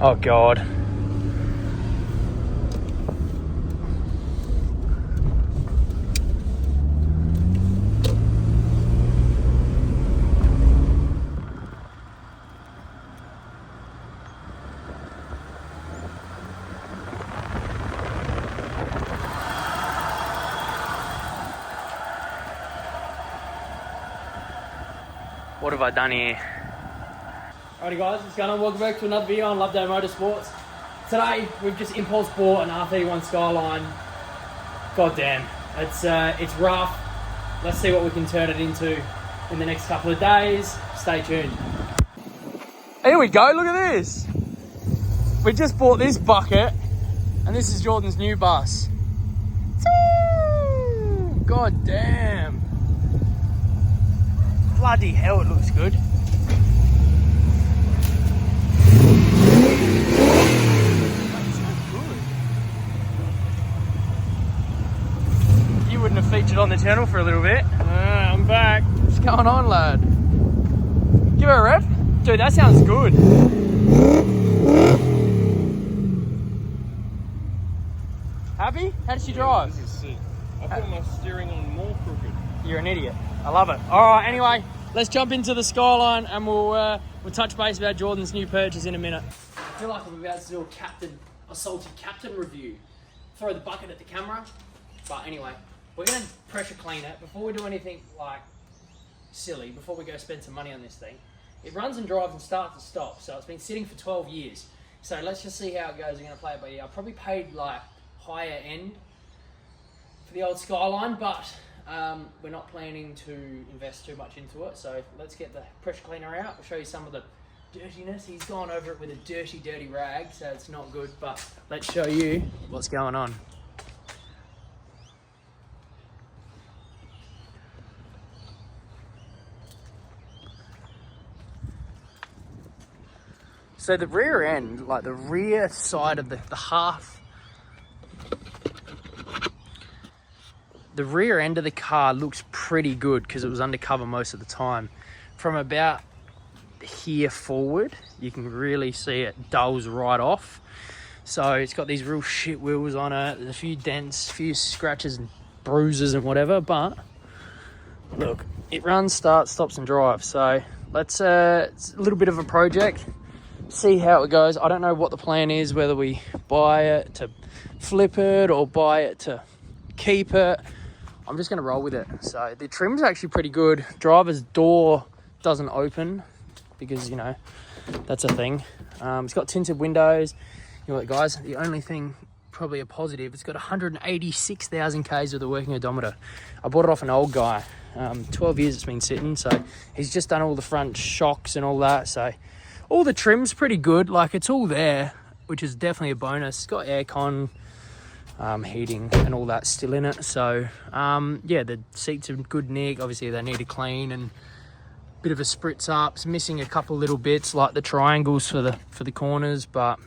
Oh God. What have I done here? Alrighty guys, what's going on? Welcome back to another video on Loveday.motorsports. Today, we've just impulse bought an R31 Skyline. God damn, it's rough. Let's see what we can turn it into in the next couple of days. Stay tuned. Here we go, look at this. We just bought this bucket, and this is Jordan's new bus. God damn. Bloody hell, it looks good. You wouldn't have featured on the channel for a little bit. I'm back. What's going on, lad? Give her a rev. Dude, that sounds good. Happy? How did she drive? This is sick. I put my steering on more crooked. You're an idiot. I love it. All right, anyway, let's jump into the Skyline and we'll touch base about Jordan's new purchase in a minute. I feel like I'm about to do a salty captain review. Throw the bucket at the camera. But anyway, we're going to pressure clean it before we do anything like silly, before we go spend some money on this thing. It runs and drives and starts and stops, so it's been sitting for 12 years. So let's just see how it goes. We're going to play it by ear. I probably paid like higher end for the old Skyline, but we're not planning to invest too much into it. So let's get the pressure cleaner out. I'll show you some of the dirtiness. He's gone over it with a dirty rag, so it's not good, but let's show you what's going on. So the rear end, like the rear side of the half, the rear end of the car looks pretty good because it was undercover most of the time. From about here forward, you can really see it dulls right off. So it's got these real shit wheels on it. There's a few dents, a few scratches and bruises and whatever, but look, it runs, starts, stops and drives. So let's, it's a little bit of a project. See how it goes. I don't know what the plan is, whether we buy it to flip it or buy it to keep it. I'm just going to roll with it. So the trim's actually pretty good. Driver's door doesn't open because, you know, that's a thing. It's got tinted windows. You know what, guys, the only thing, probably a positive, it's got 186,000 Ks with a working odometer. I bought it off an old guy. 12 years it's been sitting, so he's just done all the front shocks and all that. So all the trim's pretty good. Like, it's all there, which is definitely a bonus. It's got aircon, heating and all that still in it. So yeah, the seats are in good nick. Obviously they need a clean and a bit of a spritz up. It's missing a couple little bits like the triangles for the corners, but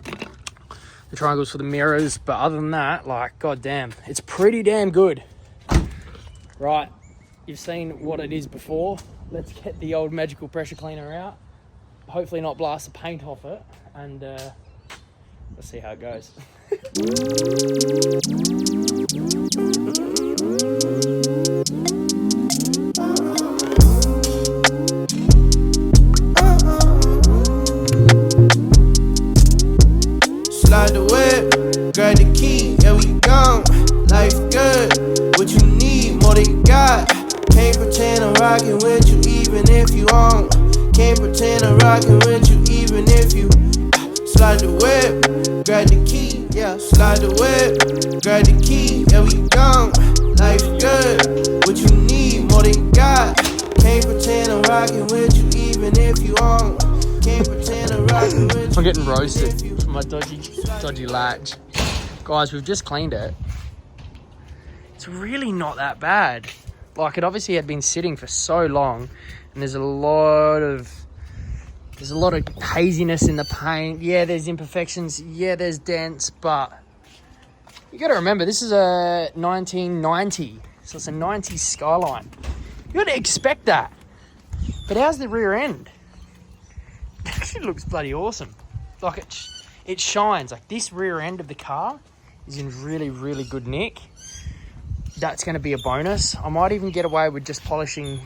the triangles for the mirrors. But other than that, like, god damn, it's pretty damn good. Right, you've seen what it is before. Let's get the old magical pressure cleaner out. Hopefully not blast the paint off it, and let's see how it goes. Slide the whip, grab the key, yeah we gone. Life good, what you need, more than you got. Can't pretend I'm rocking with you even if you on. Can't pretend I'm rocking with you even if you slide the whip, grab the key, yeah. Slide the whip, grab the key, yeah we gone. Life good, what you need, more than you got. Can't pretend I'm rocking with you even if you on. Can't pretend I'm rocking with you. I'm getting roasted for my dodgy latch. Guys, we've just cleaned it. It's really not that bad. Like, it obviously had been sitting for so long, and there's a lot of haziness in the paint. Yeah, there's imperfections. Yeah, there's dents, but you got to remember, this is a 1990, so it's a 90s Skyline. You got to expect that. But how's the rear end? It actually looks bloody awesome. like it shines. Like this rear end of the car is in really, really good nick. That's going to be a bonus. I might even get away with just polishing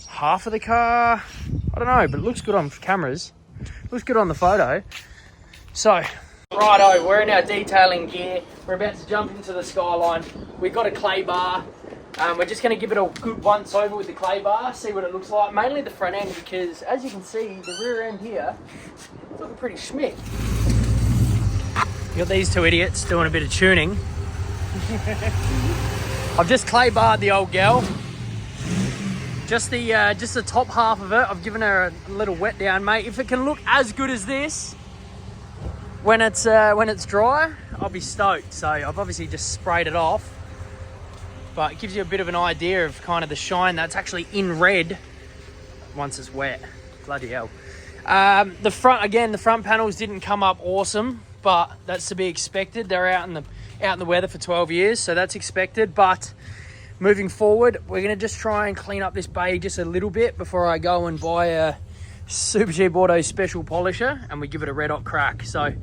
half of the car. I don't know, but it looks good on cameras. Looks good on the photo. So, righto, we're in our detailing gear. We're about to jump into the Skyline. We've got a clay bar. We're just going to give it a good once over with the clay bar, see what it looks like. Mainly the front end, because as you can see, the rear end here, it's looking pretty schmick. You got these two idiots doing a bit of tuning. I've just clay barred the old gal. Just the top half of it. I've given her a little wet down, mate. If it can look as good as this when it's dry, I'll be stoked. So I've obviously just sprayed it off, but it gives you a bit of an idea of kind of the shine that's actually in red once it's wet. Bloody hell. The front panels didn't come up awesome, but that's to be expected. They're out in the weather for 12 years, so that's expected. But moving forward, we're going to just try and clean up this bay just a little bit before I go and buy a Super Cheap Auto special polisher and we give it a red hot crack. So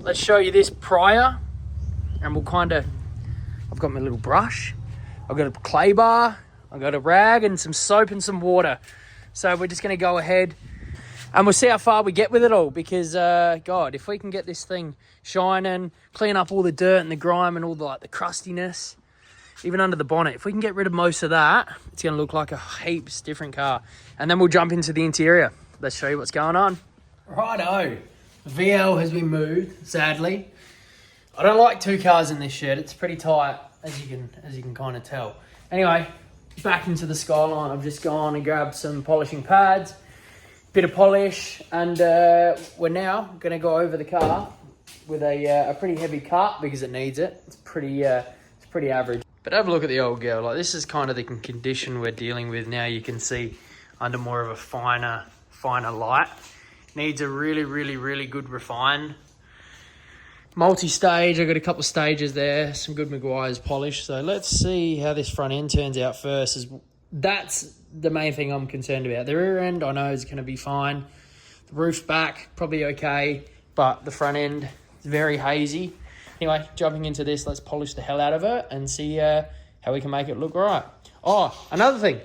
let's show you this prior, and we'll kind of, I've got my little brush, I've got a clay bar, I've got a rag and some soap and some water. So we're just going to go ahead and we'll see how far we get with it all, because God, if we can get this thing shining, clean up all the dirt and the grime and all the crustiness, even under the bonnet, if we can get rid of most of that, it's going to look like a heaps different car. And then we'll jump into the interior. Let's show you what's going on. Righto, VL has been moved, sadly. I don't like two cars in this shed. It's pretty tight, as you can kind of tell. Anyway, back into the Skyline. I've just gone and grabbed some polishing pads, bit of polish, and we're now going to go over the car with a pretty heavy cut because it needs it. It's pretty average. But have a look at the old girl. Like, this is kind of the condition we're dealing with now. You can see under more of a finer light. Needs a really, really, really good refine. Multi-stage. I've got a couple of stages there. Some good Maguire's polish. So let's see how this front end turns out first. That's the main thing I'm concerned about. The rear end, I know, is going to be fine. The roof back, probably okay. But the front end is very hazy. Anyway, jumping into this, let's polish the hell out of it and see how we can make it look right. Oh, another thing.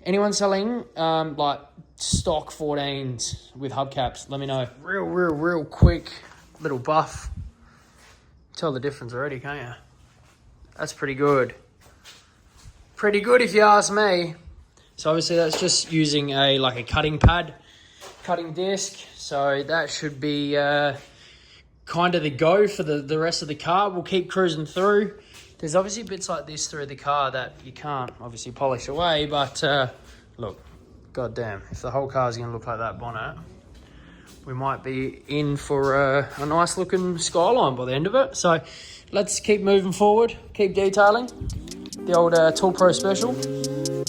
Anyone selling like stock 14s with hubcaps, let me know. Real quick little buff. Tell the difference already, can't you? That's pretty good. Pretty good if you ask me. So obviously that's just using a cutting pad, cutting disc. So that should be kind of the go for the rest of the car. We'll keep cruising through. There's obviously bits like this through the car that you can't obviously polish away, but look, goddamn, if the whole car's gonna look like that bonnet, we might be in for a nice looking Skyline by the end of it. So let's keep moving forward, keep detailing. The old Tool Pro Special.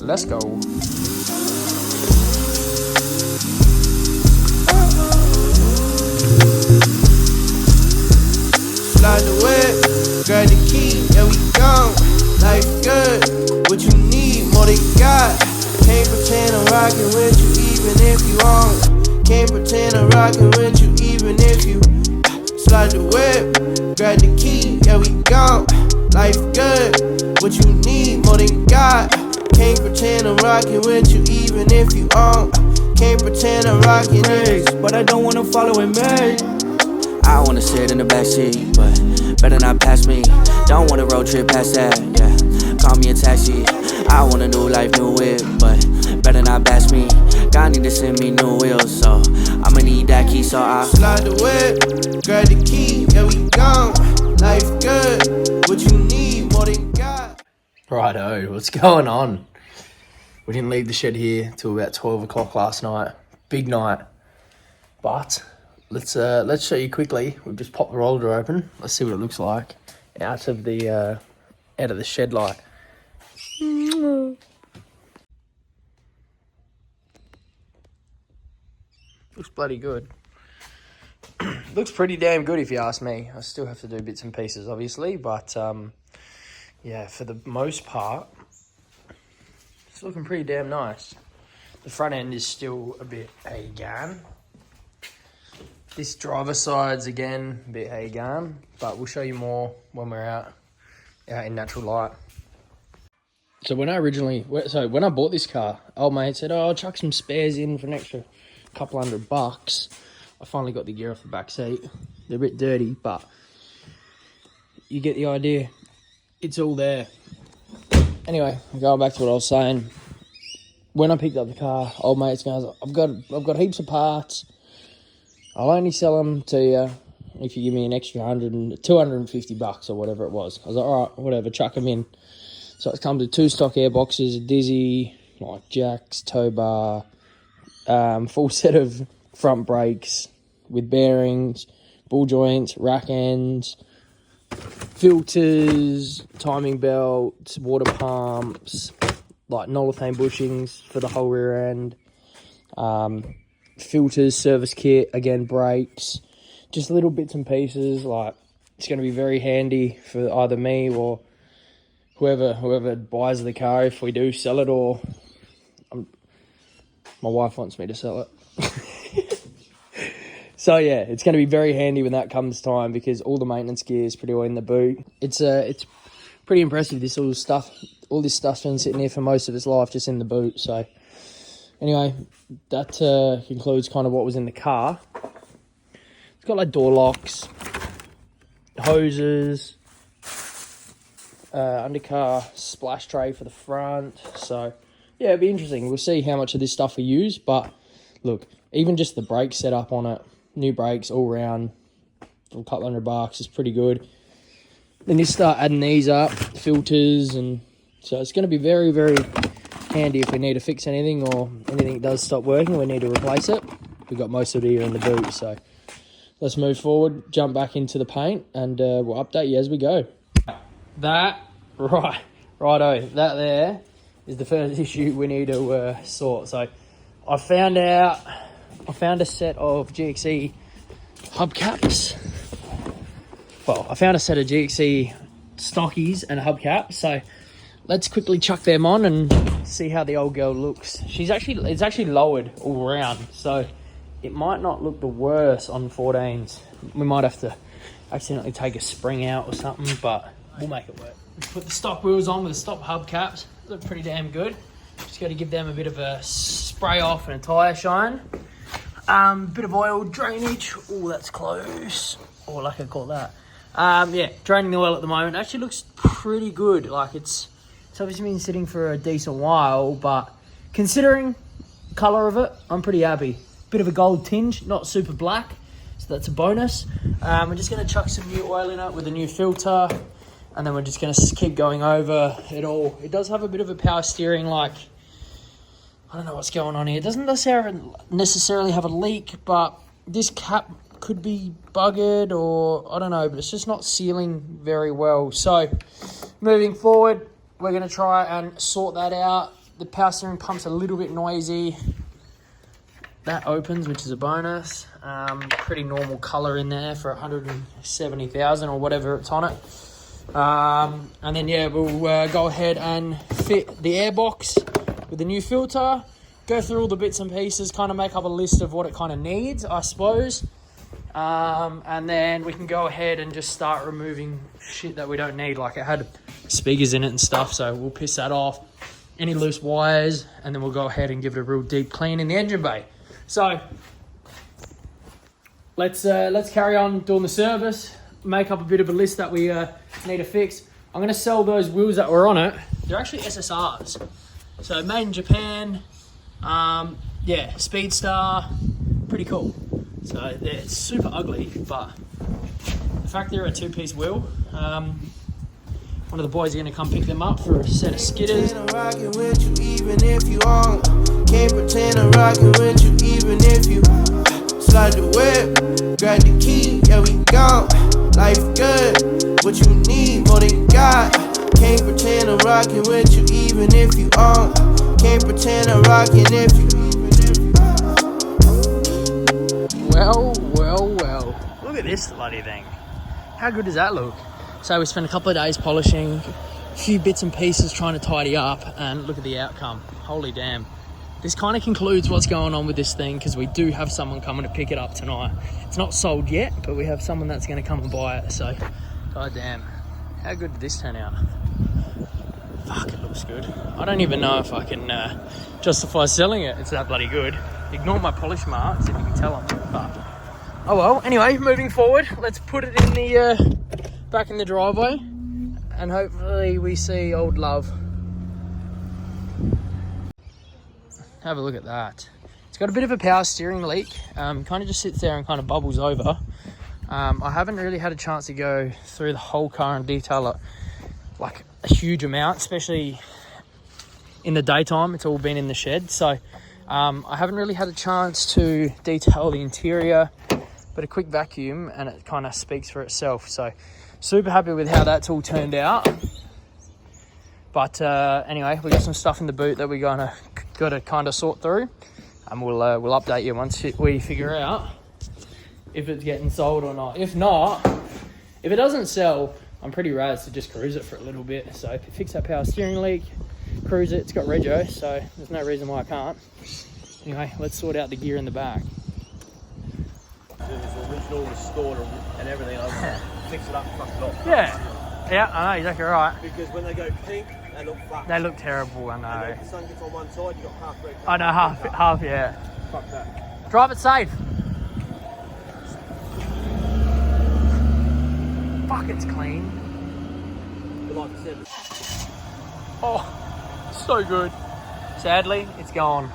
Let's go. Slide the whip, grab the key, yeah we gone. Life good, what you need, more than you got. Can't pretend I'm rocking with you even if you on. Can't pretend I'm rocking with you even if you slide the whip, grab the key, yeah we gone. Life good, what you need, more than you got. Can't pretend I'm rocking with you even if you on. Can't pretend I'm rocking this, but I don't wanna follow in me. I wanna sit in the backseat, but better not pass me. Don't wanna road trip past that, yeah. Call me a taxi. I want a new life, new whip, but better not bash me. God need to send me new wheels, so I'ma need that key, so I slide the whip, grab the key, yeah we gone. Life good, what you need, more than you got. Righto, what's going on? We didn't leave the shed here till about 12 o'clock last night. Big night. But let's show you quickly. We've just popped the roller door open. Let's see what it looks like out of the shed light. Looks bloody good. Looks pretty damn good if you ask me. I still have to do bits and pieces, obviously, but yeah, for the most part, it's looking pretty damn nice. The front end is still a bit a-gan. This driver side's again a bit how you going, but we'll show you more when we're out in natural light. So when I bought this car, old mate said, "Oh, I'll chuck some spares in for an extra couple $100." I finally got the gear off the back seat. They're a bit dirty, but you get the idea. It's all there. Anyway, going back to what I was saying. When I picked up the car, old mate's going, I've got heaps of parts. I'll only sell them to you if you give me an extra $250 or whatever it was. I was like, all right, whatever, chuck them in. So it comes with 2 stock airboxes, a dizzy, like jacks, tow bar, full set of front brakes with bearings, ball joints, rack ends, filters, timing belts, water pumps, like nolethane bushings for the whole rear end, filters, service kit, again, brakes, just little bits and pieces. Like, it's going to be very handy for either me or whoever buys the car if we do sell it, or my wife wants me to sell it. So yeah, it's going to be very handy when that comes time, because all the maintenance gear is pretty well in the boot. It's pretty impressive. All this stuff's been sitting here for most of its life, just in the boot. So anyway, that concludes kind of what was in the car. It's got like door locks, hoses, undercar splash tray for the front. So yeah, it'll be interesting. We'll see how much of this stuff we use. But look, even just the brake setup on it, new brakes all round for a couple $100 is pretty good. Then you start adding these up, filters, and so it's going to be very, very handy if we need to fix anything, or anything does stop working, we need to replace it. We've got most of it here in the boot. So let's move forward, jump back into the paint, and we'll update you as we go. Righto, that there is the first issue we need to sort. So I found a set of GXE hubcaps. Well, I found a set of GXE stockies and hubcaps. So let's quickly chuck them on and see how the old girl looks. It's actually lowered all around, so it might not look the worst on 14s. We might have to accidentally take a spring out or something, but we'll make it work. Put the stock wheels on with the stock hubcaps. Look pretty damn good. Just got to give them a bit of a spray off and a tyre shine. Bit of oil drainage. Oh, that's close. Oh, like I call that. Yeah, draining the oil at the moment. Actually looks pretty good. Like, it's obviously been sitting for a decent while, but considering the colour of it, I'm pretty happy. Bit of a gold tinge, not super black, so that's a bonus. We're just going to chuck some new oil in it with a new filter, and then we're just going to keep going over it all. It does have a bit of a power steering, like, I don't know what's going on here. It doesn't necessarily have a leak, but this cap could be buggered, or I don't know, but it's just not sealing very well. So moving forward, we're going to try and sort that out. The power steering pump's a little bit noisy. That opens, which is a bonus. Pretty normal colour in there for 170,000 or whatever it's on it. And then yeah, we'll go ahead and fit the airbox with the new filter. Go through all the bits and pieces, kind of make up a list of what it kind of needs, I suppose. And then we can go ahead and just start removing shit that we don't need. Like, it had speakers in it and stuff, so we'll piss that off. Any loose wires, and then we'll go ahead and give it a real deep clean in the engine bay. So let's carry on doing the service, make up a bit of a list that we need to fix. I'm going to sell those wheels that were on it. They're actually SSRs. So made in Japan. Yeah, Speedstar. Pretty cool. So it's super ugly, but the fact they're a 2-piece wheel, one of the boys are going to come pick them up for a set of skidders. Rocking with you even if you on. Can't pretend I'm rocking with you even if you slide the whip, grab the key, yeah we gone. Life good, what you need more than God. Can't pretend I'm rocking with you even if you on. Can't pretend I'm rocking if you. Well. Look at this bloody thing. How good does that look? So we spent a couple of days polishing, a few bits and pieces trying to tidy up, and look at the outcome. Holy damn. this kind of concludes what's going on with this thing, because we do have someone coming to pick it up tonight. It's not sold yet, but we have someone that's going to come and buy it. So, goddamn, how good did this turn out? Fuck, it looks good. I don't even know if I can justify selling it. It's that bloody good. Ignore my polish marks if you can tell them. But oh well. Anyway, moving forward, let's put it in the back in the driveway, and hopefully we see old Love. Have a look at that. It's got a bit of a power steering leak. Kind of just sits there and kind of bubbles over. I haven't really had a chance to go through the whole car and detail it like a huge amount, especially in the daytime. It's all been in the shed, so I haven't really had a chance to detail the interior, but a quick vacuum and it kind of speaks for itself. So super happy with how that's all turned out. But anyway, we got some stuff in the boot that we're got to kind of sort through, and we'll update you once we figure out if it's getting sold or not. If not, if it doesn't sell, I'm pretty razzed to just cruise it for a little bit. So if you fix that power steering leak, cruise it. It's got rego, so there's no reason why I can't. Anyway, let's sort out the gear in the back. It's original, restored and everything. I'll fix it up and fuck it off. Yeah, I know, exactly right. Because when they go pink, they look flat. They look terrible, I know. And if the sun gets on one side, you've got half red. I know, half, yeah. Fuck that. Drive it safe. Fuck, it's clean. But like I said, Oh, so good. Sadly, it's gone.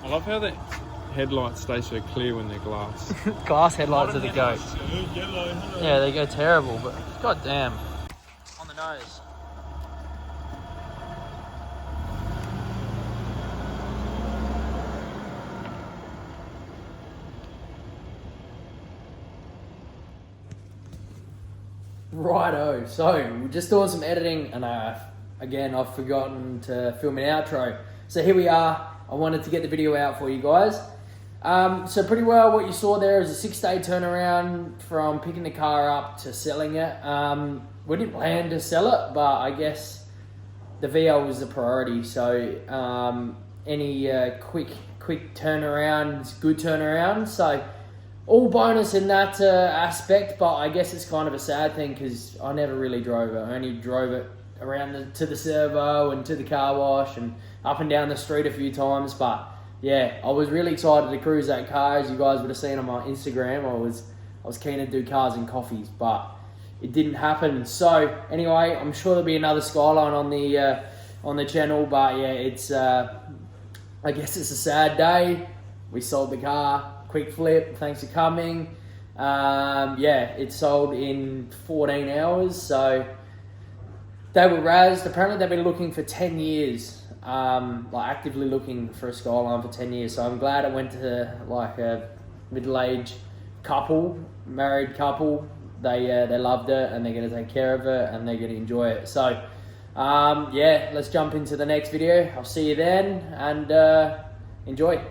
I love how the headlights stay so clear when they're glass. Glass headlights are the goat. Yellow. Yeah, they go terrible, but goddamn. On the nose. Righto, so we're just doing some editing, and again, I've forgotten to film an outro. So here we are. I wanted to get the video out for you guys. So pretty well what you saw there is a 6-day turnaround from picking the car up to selling it. We didn't plan to sell it, but I guess the VL was the priority. So any quick turnaround is good turnaround. So all bonus in that aspect, but I guess it's kind of a sad thing because I never really drove it. I only drove it around to the servo and to the car wash and up and down the street a few times. But yeah, I was really excited to cruise that car. As you guys would have seen on my Instagram, I was keen to do cars and coffees, but it didn't happen. So anyway, I'm sure there'll be another Skyline on the channel. But yeah, it's I guess it's a sad day. We sold the car. Quick flip, thanks for coming. Yeah, it sold in 14 hours, so they were razzed. Apparently they've been looking for 10 years, like actively looking for a Skyline for 10 years. So I'm glad it went to like a middle-aged couple, married couple. They loved it, and they're going to take care of it, and they're going to enjoy it. So yeah, let's jump into the next video. I'll see you then, and enjoy.